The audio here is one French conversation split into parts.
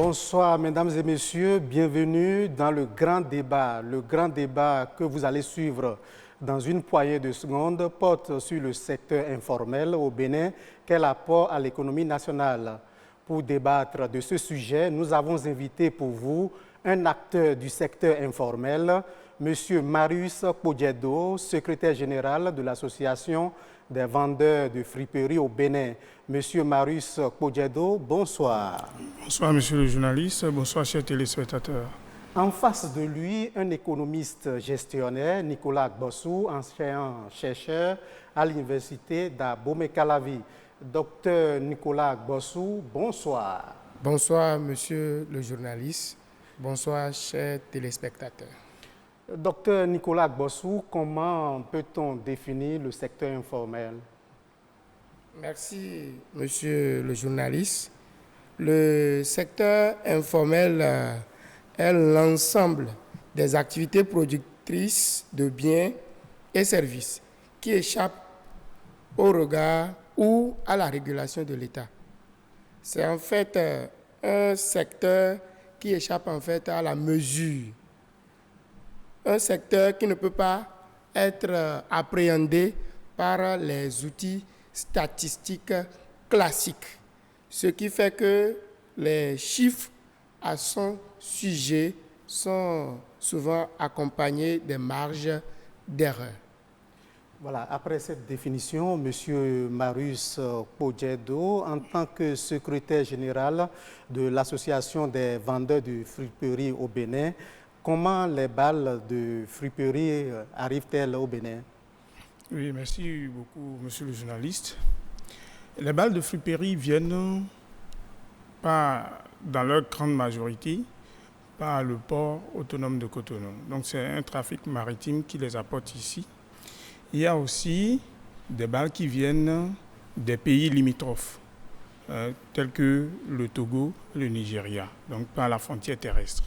Bonsoir, mesdames et messieurs. Bienvenue dans le grand débat que vous allez suivre dans une poignée de secondes porte sur le secteur informel au Bénin. Quel apport à l'économie nationale? Pour débattre de ce sujet, nous avons invité pour vous un acteur du secteur informel, M. Marius Podjedo, secrétaire général de l'Association des vendeurs de friperies au Bénin. Monsieur Marius Podjedo, bonsoir. Bonsoir, monsieur le journaliste. Bonsoir, chers téléspectateurs. En face de lui, un économiste gestionnaire, Nicolas Gbossou, ancien chercheur à l'université d'Abomey-Calavi. Docteur Nicolas Gbossou, bonsoir. Bonsoir, monsieur le journaliste. Bonsoir, chers téléspectateurs. Docteur Nicolas Gbossou, comment peut-on définir le secteur informel? Merci, monsieur le journaliste. Le secteur informel est l'ensemble des activités productrices de biens et services qui échappent au regard ou à la régulation de l'État. C'est en fait un secteur qui échappe en fait à la mesure. Un secteur qui ne peut pas être appréhendé par les outils statistiques classiques. Ce qui fait que les chiffres à son sujet sont souvent accompagnés des marges d'erreur. Voilà, après cette définition, M. Marius Podjedo, en tant que secrétaire général de l'Association des vendeurs de friperies au Bénin, comment les balles de friperie arrivent-elles au Bénin? Oui, merci beaucoup, monsieur le journaliste. Les balles de friperie viennent pas, dans leur grande majorité, par le port autonome de Cotonou. Donc c'est un trafic maritime qui les apporte ici. Il y a aussi des balles qui viennent des pays limitrophes, tels que le Togo, le Nigeria, donc par la frontière terrestre.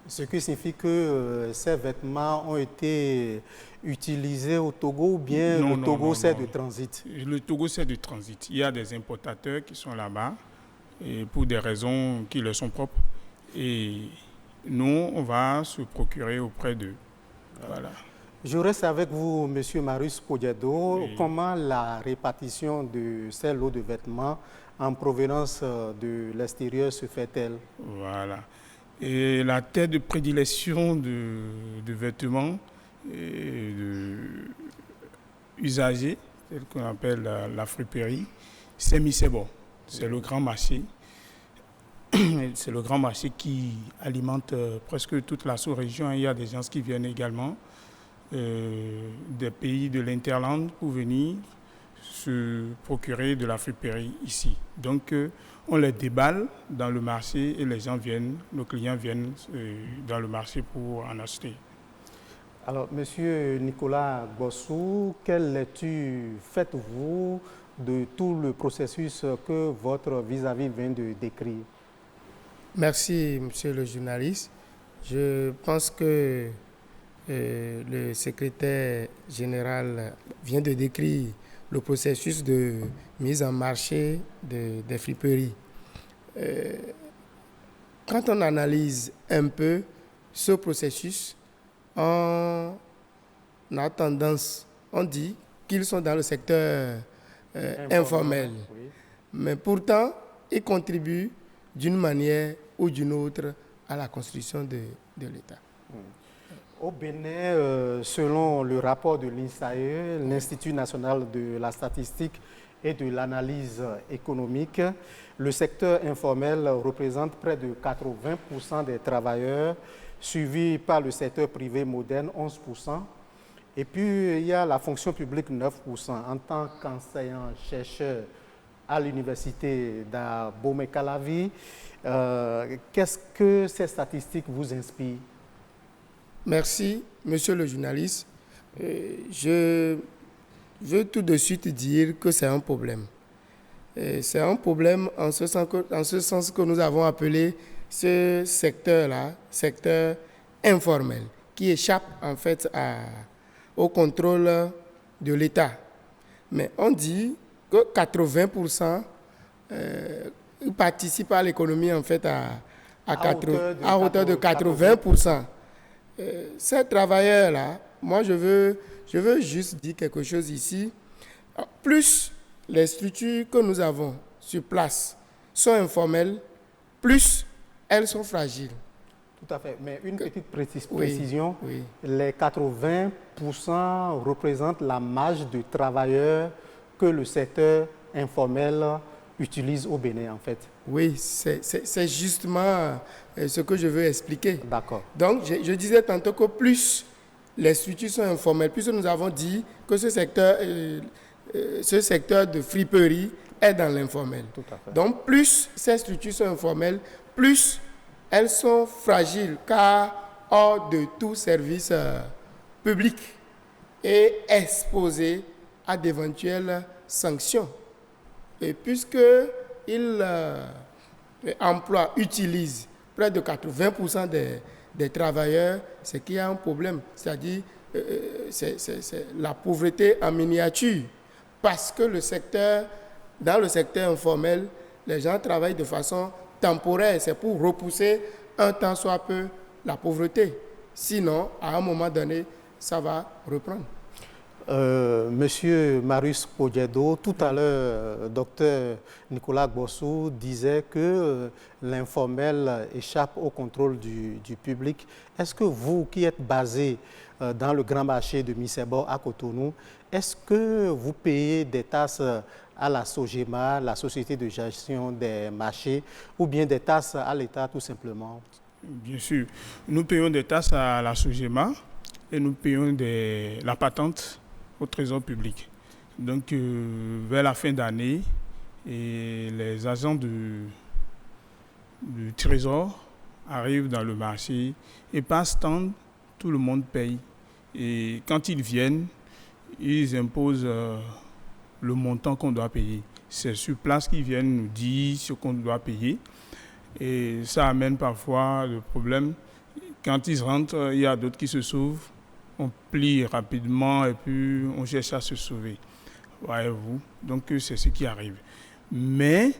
Ce qui signifie que ces vêtements ont été utilisés au Togo ou bien le Togo sert de transit? Le Togo sert de transit. Il y a des importateurs qui sont là-bas et pour des raisons qui leur sont propres. Et nous, on va se procurer auprès d'eux. Voilà. Je reste avec vous, M. Marius Podjedo. Oui. Comment la répartition de ces lots de vêtements en provenance de l'extérieur se fait-elle? Voilà. Et la terre de prédilection de vêtements usagés, tel qu'on appelle la friperie, c'est Missebo. C'est le grand marché. C'est le grand marché qui alimente presque toute la sous-région. Il y a des gens qui viennent également des pays de l'Interland pour venir se procurer de la friperie ici. Donc, on les déballe dans le marché et les gens viennent, nos clients viennent dans le marché pour en acheter. Alors, Monsieur Nicolas Gbossou, quelle lecture faites-vous de tout le processus que votre vis-à-vis vient de décrire? Merci, monsieur le journaliste. Je pense que le secrétaire général vient de décrire le processus de mise en marché des friperies. Quand on analyse un peu ce processus, on a tendance, on dit qu'ils sont dans le secteur informel. Oui. Mais pourtant, ils contribuent d'une manière ou d'une autre à la construction de l'État. Au Bénin, selon le rapport de l'INSAE, l'Institut national de la statistique et de l'analyse économique, le secteur informel représente près de 80% des travailleurs, suivi par le secteur privé moderne, 11%. Et puis, il y a la fonction publique, 9%. En tant qu'enseignant-chercheur à l'université d'Abomey-Calavi, qu'est-ce que ces statistiques vous inspirent? Merci, monsieur le journaliste. Je veux tout de suite dire que c'est un problème. C'est un problème en ce sens que nous avons appelé ce secteur-là, secteur informel, qui échappe en fait au contrôle de l'État. Mais on dit que 80% participent à l'économie en fait à hauteur de 80%. Ces travailleurs-là, moi je veux juste dire quelque chose ici. Plus les structures que nous avons sur place sont informelles, plus elles sont fragiles. Tout à fait. Mais une petite précision, oui. Les 80% représentent la marge de travailleurs que le secteur informel utilise au Bénin, en fait. Oui, c'est justement ce que je veux expliquer. D'accord. Donc, je disais tantôt que plus les structures sont informelles, plus nous avons dit que ce secteur de friperie est dans l'informel. Tout à fait. Donc, plus ces structures sont informelles, plus elles sont fragiles, car hors de tout service public et exposées à d'éventuelles sanctions. Et puisqu'ils utilisent près de 80% des travailleurs, c'est qu'il y a un problème. C'est-à-dire, c'est la pauvreté en miniature. Parce que dans le secteur informel, les gens travaillent de façon temporaire. C'est pour repousser un tant soit peu la pauvreté. Sinon, à un moment donné, ça va reprendre. Monsieur Marius Podjedo, tout à l'heure, docteur Nicolas Agbossou disait que l'informel échappe au contrôle du public. Est-ce que vous, qui êtes basé dans le grand marché de Missebo à Cotonou, est-ce que vous payez des taxes à la SOGEMA, la Société de gestion des marchés, ou bien des taxes à l'État tout simplement? Bien sûr. Nous payons des taxes à la SOGEMA et nous payons la patente au trésor public. Donc, vers la fin d'année, les agents du trésor arrivent dans le marché et par stand, tout le monde paye. Et quand ils viennent, ils imposent le montant qu'on doit payer. C'est sur place qu'ils viennent nous dire ce qu'on doit payer. Et ça amène parfois le problème. Quand ils rentrent, il y a d'autres qui se sauvent. On plie rapidement et puis on cherche à se sauver. Voyez-vous. Donc c'est ce qui arrive. Mais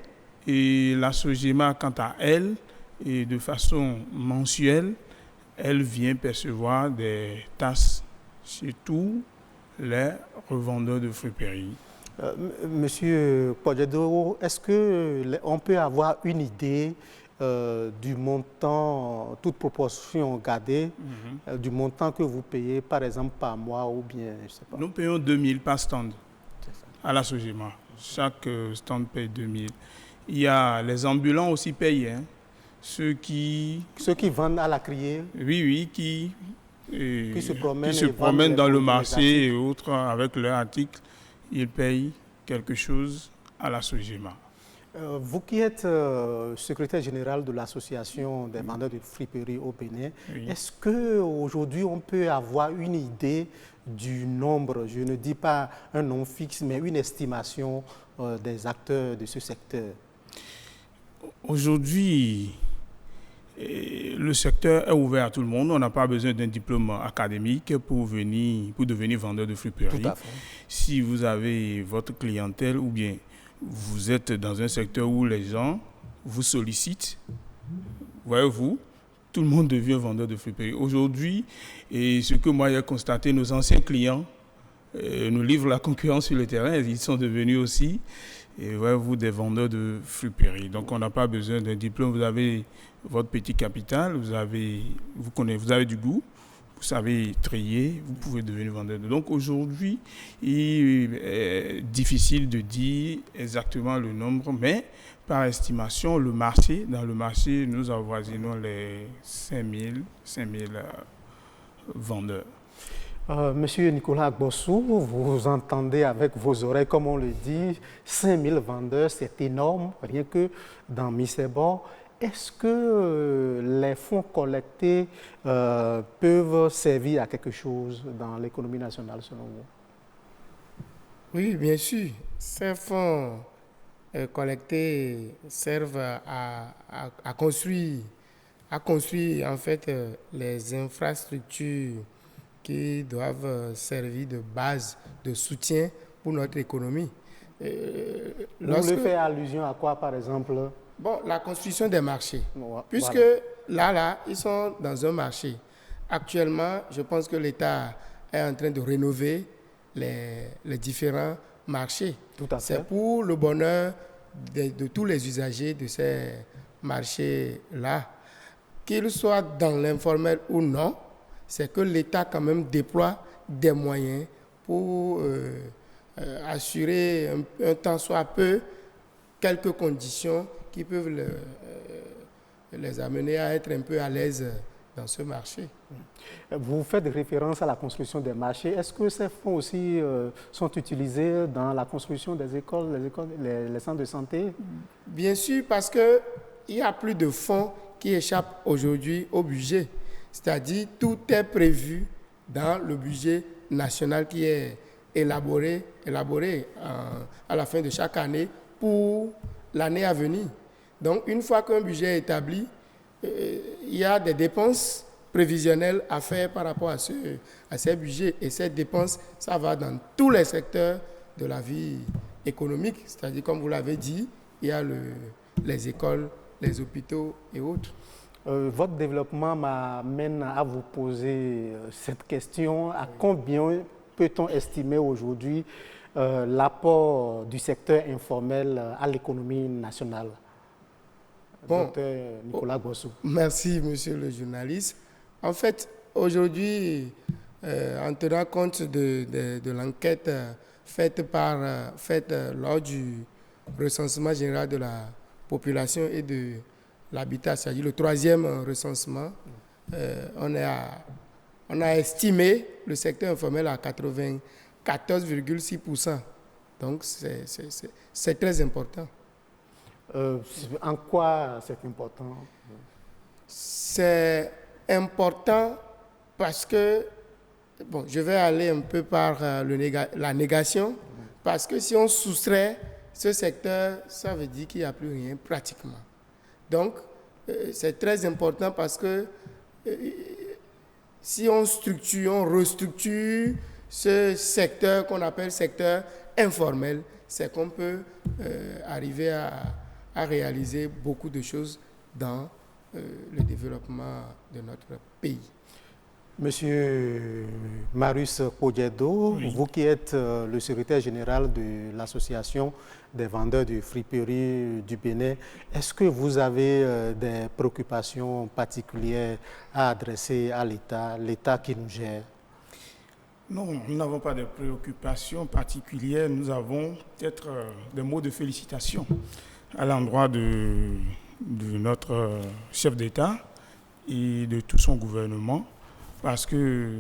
la SOGEMA, quant à elle, et de façon mensuelle, elle vient percevoir des taxes sur tous les revendeurs de friperies. Monsieur Podjedo, est-ce qu'on peut avoir une idée du montant, toute proportion gardée, du montant que vous payez, par exemple, par mois ou bien, je ne sais pas. Nous payons 2 000 par stand à la SOGEMA. Chaque stand paye 2 000. Il y a les ambulants aussi payent. Hein. Ceux qui vendent à la criée. Oui, qui se promènent dans le marché et autres avec leurs articles, ils payent quelque chose à la SOGEMA. Vous qui êtes secrétaire général de l'association des vendeurs de friperies au Bénin, est-ce qu'aujourd'hui on peut avoir une idée du nombre, je ne dis pas un nombre fixe, mais une estimation des acteurs de ce secteur? Aujourd'hui, le secteur est ouvert à tout le monde. On n'a pas besoin d'un diplôme académique pour devenir vendeur de friperie. Tout à fait. Si vous avez votre clientèle ou bien vous êtes dans un secteur où les gens vous sollicitent, voyez-vous, tout le monde devient vendeur de friperie. Aujourd'hui, et ce que moi j'ai constaté, nos anciens clients nous livrent la concurrence sur le terrain. Ils sont devenus aussi, voyez-vous, des vendeurs de friperie. Donc on n'a pas besoin d'un diplôme. Vous avez votre petit capital, vous avez du goût, vous savez trier, vous pouvez devenir vendeur. Donc aujourd'hui, il est difficile de dire exactement le nombre, mais par estimation, dans le marché, nous avoisinons les 5 000 vendeurs. Monsieur Nicolas Agbossou, vous entendez avec vos oreilles, comme on le dit, 5 000 vendeurs, c'est énorme, rien que dans Missebo. Est-ce que les fonds collectés peuvent servir à quelque chose dans l'économie nationale, selon vous? Oui, bien sûr. Ces fonds collectés servent à construire en fait les infrastructures qui doivent servir de base de soutien pour notre économie. Vous voulez faire allusion à quoi, par exemple? Bon, la construction des marchés. Puisque voilà. là, ils sont dans un marché. Actuellement, je pense que l'État est en train de rénover les différents marchés. Tout à fait. C'est pour le bonheur de tous les usagers de ces marchés-là. Qu'ils soient dans l'informel ou non, c'est que l'État quand même déploie des moyens pour assurer un temps soit peu quelques conditions qui peuvent les amener à être un peu à l'aise dans ce marché. Vous faites référence à la construction des marchés. Est-ce que ces fonds aussi sont utilisés dans la construction des écoles, les centres de santé? Bien sûr, parce qu'il n'y a plus de fonds qui échappent aujourd'hui au budget. C'est-à-dire, tout est prévu dans le budget national qui est élaboré à la fin de chaque année pour l'année à venir. Donc, une fois qu'un budget est établi, il y a des dépenses prévisionnelles à faire par rapport à ces budgets. Et ces dépenses, ça va dans tous les secteurs de la vie économique. C'est-à-dire, comme vous l'avez dit, il y a les écoles, les hôpitaux et autres. Votre développement m'amène à vous poser cette question. À combien peut-on estimer aujourd'hui l'apport du secteur informel à l'économie nationale? Bon, Docteur Nicolas Gossou. Merci, monsieur le journaliste. En fait, aujourd'hui, en tenant compte de l'enquête faite lors du recensement général de la population et de l'habitat, c'est-à-dire le 3e recensement, on a estimé le secteur informel à 94,6%. Donc, c'est très important. En quoi c'est important? C'est important parce que, bon, je vais aller un peu par la négation, parce que si on soustrait ce secteur, ça veut dire qu'il n'y a plus rien pratiquement. Donc, c'est très important parce que si on restructure ce secteur qu'on appelle secteur informel, c'est qu'on peut arriver à réaliser beaucoup de choses dans le développement de notre pays. Monsieur Marius Kodjedo, oui. Vous qui êtes le secrétaire général de l'Association des vendeurs de friperies du Bénin, est-ce que vous avez des préoccupations particulières à adresser à l'État qui nous gère? Non, nous n'avons pas de préoccupations particulières. Nous avons peut-être des mots de félicitations à l'endroit de notre chef d'État et de tout son gouvernement, parce que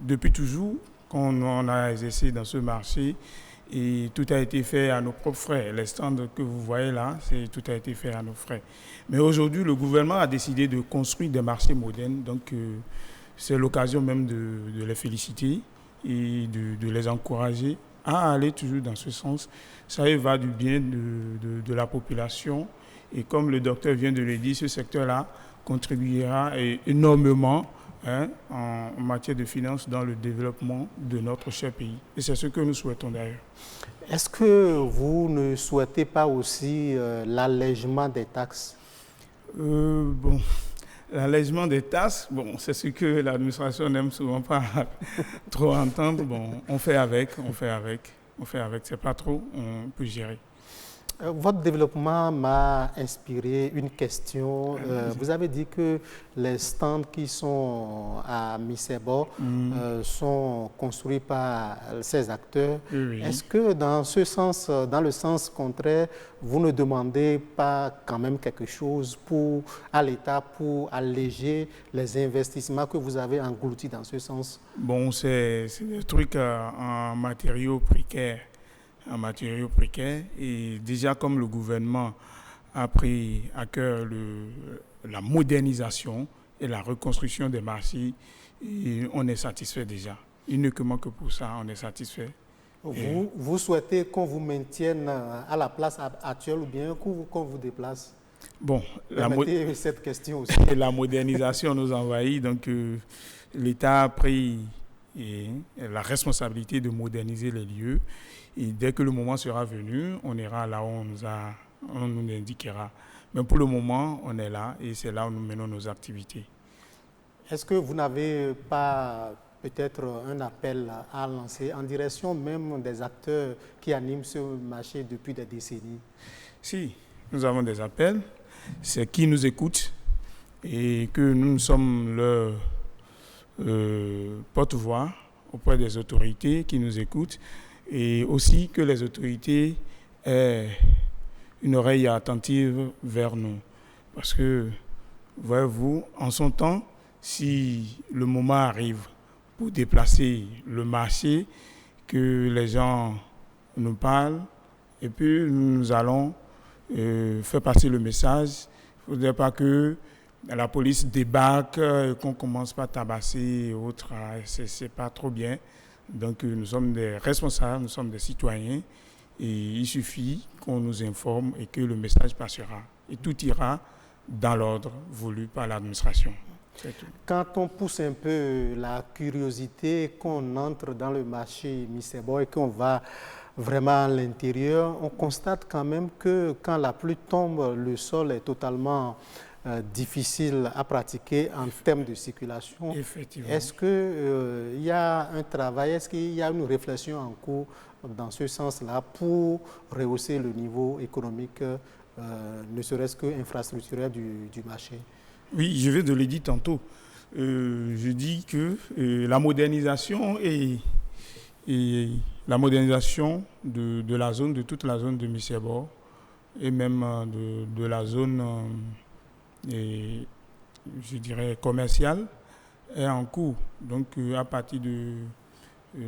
depuis toujours, quand on a exercé dans ce marché, et tout a été fait à nos propres frais. Les stands que vous voyez là, tout a été fait à nos frais. Mais aujourd'hui, le gouvernement a décidé de construire des marchés modernes, donc c'est l'occasion même de les féliciter et de les encourager à aller toujours dans ce sens. Ça y va du bien de la population. Et comme le docteur vient de le dire, ce secteur-là contribuera énormément en matière de finances dans le développement de notre cher pays. Et c'est ce que nous souhaitons d'ailleurs. Est-ce que vous ne souhaitez pas aussi l'allègement des taxes? Bon, l'allègement des taxes, bon, c'est ce que l'administration n'aime souvent pas trop entendre. Bon, on fait avec. C'est pas trop, on peut gérer. Votre développement m'a inspiré une question. Vous avez dit que les stands qui sont à Missebo sont construits par ces acteurs. Oui. Est-ce que dans le sens contraire, vous ne demandez pas quand même quelque chose à l'État pour alléger les investissements que vous avez engloutis dans ce sens? Bon, c'est des trucs en matériaux précaires. Et déjà comme le gouvernement a pris à cœur la modernisation et la reconstruction des marchés, et on est satisfait déjà. Uniquement que pour ça, on est satisfait. Vous souhaitez qu'on vous maintienne à la place actuelle ou bien qu'on vous déplace? Bon, cette question aussi. La modernisation nous envahit, donc l'État a pris la responsabilité de moderniser les lieux. Et dès que le moment sera venu, on ira là où on nous a on nous l'indiquera. Mais pour le moment, on est là et c'est là où nous menons nos activités. Est-ce que vous n'avez pas peut-être un appel à lancer en direction même des acteurs qui animent ce marché depuis des décennies? Si, nous avons des appels, c'est qui nous écoute et que nous sommes leur porte-voix auprès des autorités qui nous écoutent et aussi que les autorités aient une oreille attentive vers nous. Parce que, voyez-vous, en son temps, si le moment arrive pour déplacer le marché, que les gens nous parlent et puis nous allons faire passer le message. Il ne faudrait pas que la police débarque et qu'on commence par tabasser et autres. C'est pas trop bien. Donc nous sommes des responsables, nous sommes des citoyens et il suffit qu'on nous informe et que le message passera. Et tout ira dans l'ordre voulu par l'administration. Quand on pousse un peu la curiosité, qu'on entre dans le marché Missebo et qu'on va vraiment à l'intérieur, on constate quand même que quand la pluie tombe, le sol est totalement difficile à pratiquer en termes de circulation. Effectivement. Est-ce qu'il y a un travail, est-ce qu'il y a une réflexion en cours dans ce sens-là pour rehausser le niveau économique, ne serait-ce qu'infrastructurel du marché? Oui, je vais te le dire tantôt. Je dis que la modernisation la modernisation de la zone, de toute la zone de Missebo et même de la zone, je dirais, commerciale est en cours. Donc, à partir de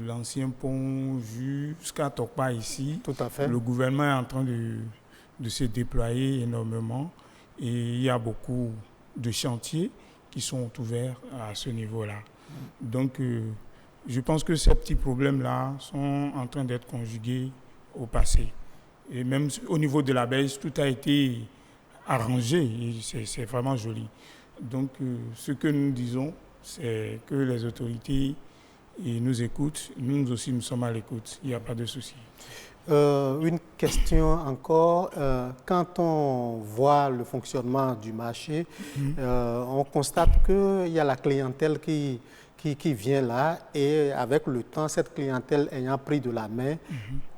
l'ancien pont jusqu'à Tokpa ici, tout à fait. Le gouvernement est en train de se déployer énormément et il y a beaucoup de chantiers qui sont ouverts à ce niveau-là. Donc, je pense que ces petits problèmes-là sont en train d'être conjugués au passé. Et même au niveau de la baisse, tout a été arrangé et c'est vraiment joli. Donc, ce que nous disons, c'est que les autorités nous écoutent. Nous aussi, nous sommes à l'écoute. Il n'y a pas de souci. Une question encore. Quand on voit le fonctionnement du marché, on constate qu'il y a la clientèle qui vient là et avec le temps, cette clientèle ayant pris de la main,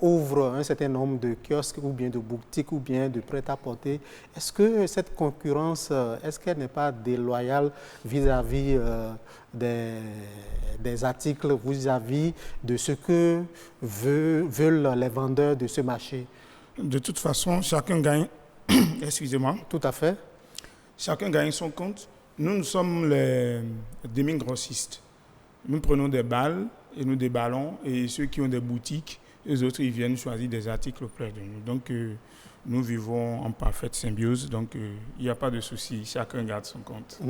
ouvre un certain nombre de kiosques ou bien de boutiques ou bien de prêt-à-porter. Est-ce que cette concurrence, est-ce qu'elle n'est pas déloyale vis-à-vis des articles, vis-à-vis de ce que veulent les vendeurs de ce marché? De toute façon, chacun gagne. Excusez-moi. Tout à fait. Chacun gagne son compte. Nous sommes les demi-grossistes. Nous prenons des balles et nous déballons. Et ceux qui ont des boutiques, les autres, ils viennent choisir des articles auprès de nous. Donc, nous vivons en parfaite symbiose. Donc, il n'y a pas de souci. Chacun garde son compte.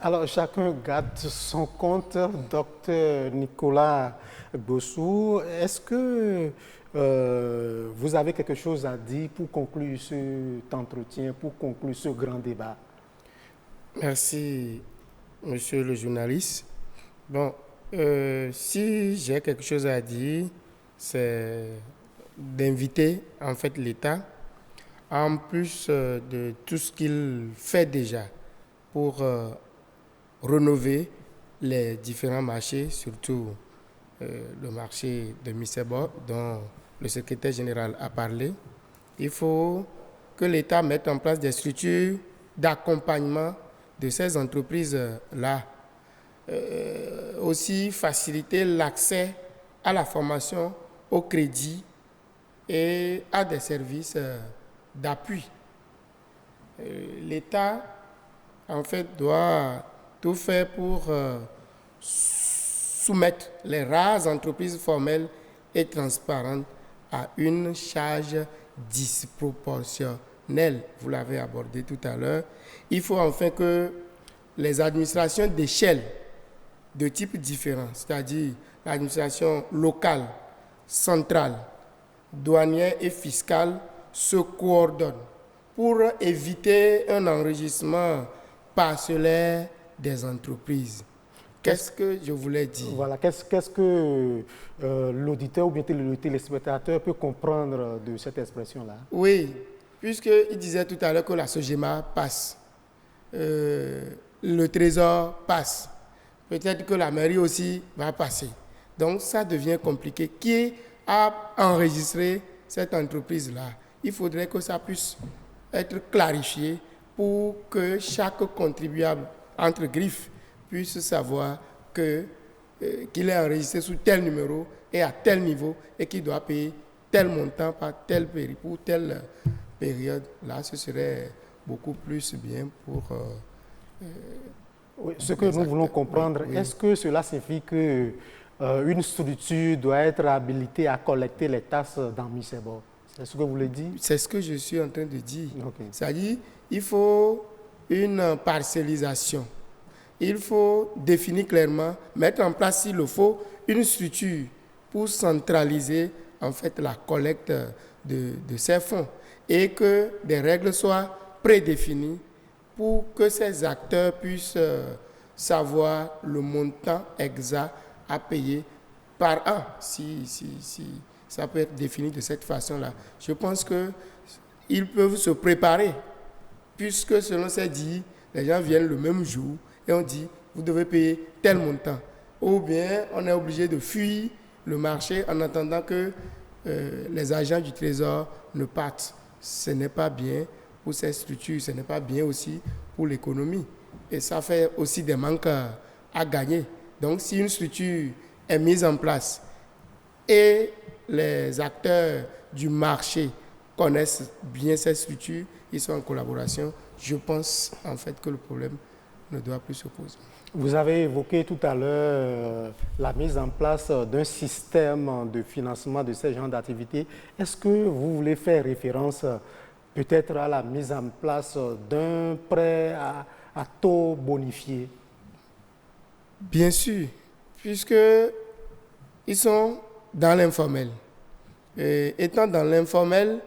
Alors, chacun garde son compte. Docteur Nicolas Gossou, est-ce que vous avez quelque chose à dire pour conclure cet entretien, pour conclure ce grand débat? Merci, monsieur le journaliste. Bon, si j'ai quelque chose à dire, c'est d'inviter en fait l'État, en plus de tout ce qu'il fait déjà pour rénover les différents marchés, surtout le marché de Missebo dont le secrétaire général a parlé. Il faut que l'État mette en place des structures d'accompagnement de ces entreprises-là. Aussi faciliter l'accès à la formation, au crédit et à des services d'appui. L'État, en fait, doit tout faire pour soumettre les rares entreprises formelles et transparentes à une charge disproportionnelle. Vous l'avez abordé tout à l'heure. Il faut enfin que les administrations d'échelle de types différents, c'est-à-dire l'administration locale, centrale, douanière et fiscale, se coordonnent pour éviter un enrichissement parcellaire des entreprises. Qu'est-ce que je voulais dire? Voilà, qu'est-ce que l'auditeur ou bien le téléspectateur peut comprendre de cette expression-là? Oui, puisqu'il disait tout à l'heure que la Sogema passe, le Trésor passe, peut-être que la mairie aussi va passer. Donc ça devient compliqué. Qui a enregistré cette entreprise-là? Il faudrait que ça puisse être clarifié pour que chaque contribuable, entre griffes, puisse savoir qu'il est enregistré sous tel numéro et à tel niveau et qu'il doit payer tel montant pour telle période. Là, ce serait beaucoup plus bien pour... oui, ce que nous voulons comprendre, oui. Est-ce que cela signifie qu'une structure doit être habilitée à collecter les taxes dans MICEBO? C'est ce que vous voulez dire? C'est ce que je suis en train de dire. Okay. C'est-à-dire il faut une parcellisation. Il faut définir clairement, mettre en place, s'il le faut, une structure pour centraliser en fait la collecte de ces fonds et que des règles soient prédéfinies pour que ces acteurs puissent savoir le montant exact à payer par an, si ça peut être défini de cette façon-là. Je pense qu'ils peuvent se préparer, puisque selon ces dits, les gens viennent le même jour et on dit, vous devez payer tel montant. Ou bien, on est obligé de fuir le marché en attendant que les agents du Trésor ne partent. Ce n'est pas bien pour ces structures, ce n'est pas bien aussi pour l'économie. Et ça fait aussi des manques à gagner. Donc, si une structure est mise en place et les acteurs du marché connaissent bien cette structure, ils sont en collaboration, je pense en fait que le problème ne doit plus se poser. Vous avez évoqué tout à l'heure la mise en place d'un système de financement de ces genres d'activités. Est-ce que vous voulez faire référence peut-être à la mise en place d'un prêt à taux bonifié? Bien sûr, puisque ils sont dans l'informel. Et étant dans l'informel,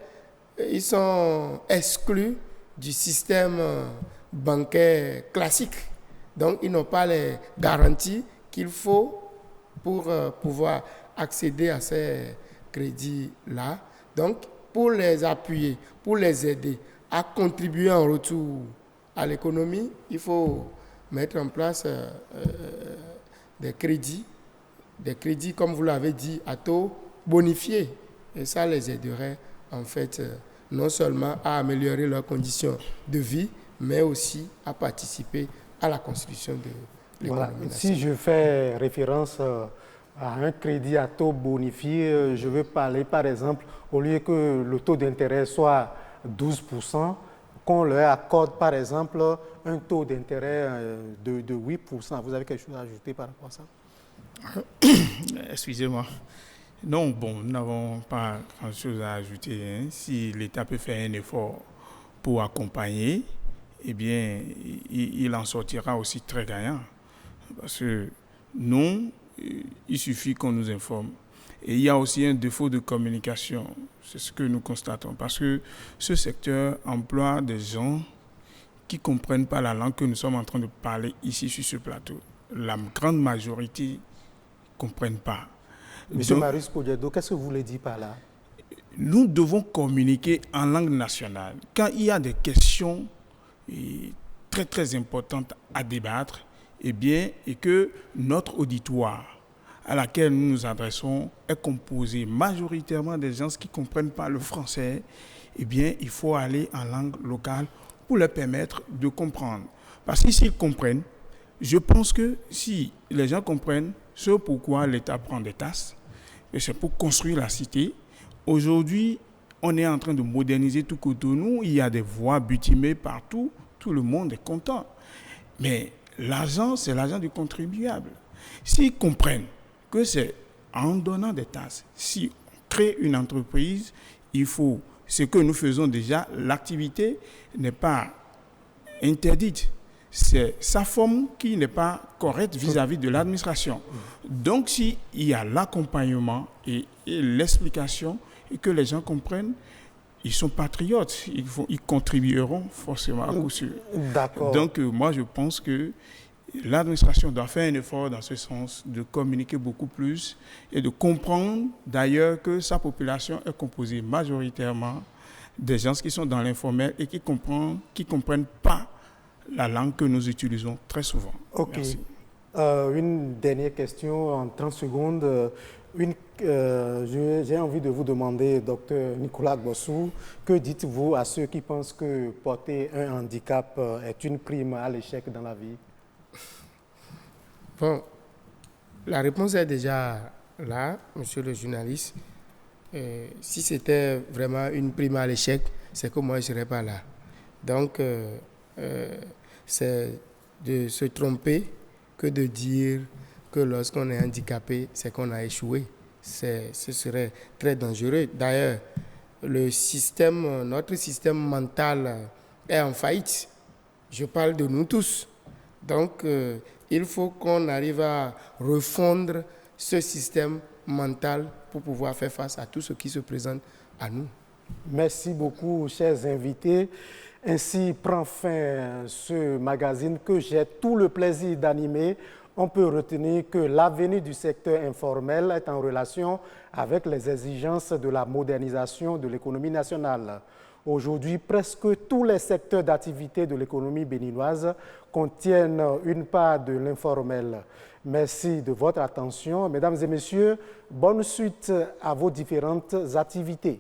ils sont exclus du système bancaire classique. Donc, ils n'ont pas les garanties qu'il faut pour pouvoir accéder à ces crédits-là. Donc, pour les appuyer, pour les aider à contribuer en retour à l'économie, il faut mettre en place des crédits, comme vous l'avez dit, à taux bonifiés. Et ça les aiderait, en fait, non seulement à améliorer leurs conditions de vie, mais aussi à participer à la constitution de l'économie nationale. Si je fais référence à un crédit à taux bonifié, je veux parler, par exemple, au lieu que le taux d'intérêt soit 12%, qu'on leur accorde, par exemple, un taux d'intérêt de 8%. Vous avez quelque chose à ajouter par rapport à ça? Excusez-moi. Non, bon, nous n'avons pas grand-chose à ajouter. Hein. Si l'État peut faire un effort pour accompagner, eh bien, il en sortira aussi très gagnant. Parce que nous, il suffit qu'on nous informe. Et il y a aussi un défaut de communication. C'est ce que nous constatons. Parce que ce secteur emploie des gens qui ne comprennent pas la langue que nous sommes en train de parler ici sur ce plateau. La grande majorité ne comprennent pas. Monsieur Marius Kodjedo, qu'est-ce que vous voulez dire par là? Nous devons communiquer en langue nationale. Quand il y a des questions très très importantes à débattre, eh bien, et que notre auditoire à laquelle nous nous adressons est composé majoritairement des gens qui ne comprennent pas le français, eh bien, il faut aller en langue locale pour leur permettre de comprendre. Parce que s'ils comprennent, je pense que si les gens comprennent ce pourquoi l'État prend des taxes, et c'est pour construire la cité. Aujourd'hui, on est en train de moderniser tout Cotonou, il y a des voies bitumées partout, tout le monde est content. Mais l'argent, c'est l'argent du contribuable. S'ils comprennent que c'est en donnant des taxes, si on crée une entreprise, il faut, ce que nous faisons déjà, l'activité n'est pas interdite. C'est sa forme qui n'est pas correcte vis-à-vis de l'administration. Donc, s'il y a l'accompagnement et l'explication et que les gens comprennent, ils sont patriotes, ils contribueront forcément à coup sûr. D'accord. Donc, moi, je pense que l'administration doit faire un effort dans ce sens, de communiquer beaucoup plus et de comprendre d'ailleurs que sa population est composée majoritairement des gens qui sont dans l'informel et qui comprennent pas la langue que nous utilisons très souvent. Ok. Merci. Une dernière question en 30 secondes. J'ai envie de vous demander, docteur Nicolas Gbossou, que dites-vous à ceux qui pensent que porter un handicap est une prime à l'échec dans la vie? Bon, la réponse est déjà là, monsieur le journaliste. Si c'était vraiment une prime à l'échec, c'est que moi, je ne serais pas là. Donc, c'est de se tromper que de dire que lorsqu'on est handicapé, c'est qu'on a échoué. Ce serait très dangereux. D'ailleurs, notre système mental est en faillite. Je parle de nous tous. Donc, il faut qu'on arrive à refondre ce système mental pour pouvoir faire face à tout ce qui se présente à nous. Merci beaucoup, chers invités. Ainsi prend fin ce magazine que j'ai tout le plaisir d'animer. On peut retenir que l'avenir du secteur informel est en relation avec les exigences de la modernisation de l'économie nationale. Aujourd'hui, presque tous les secteurs d'activité de l'économie béninoise contiennent une part de l'informel. Merci de votre attention. Mesdames et messieurs, bonne suite à vos différentes activités.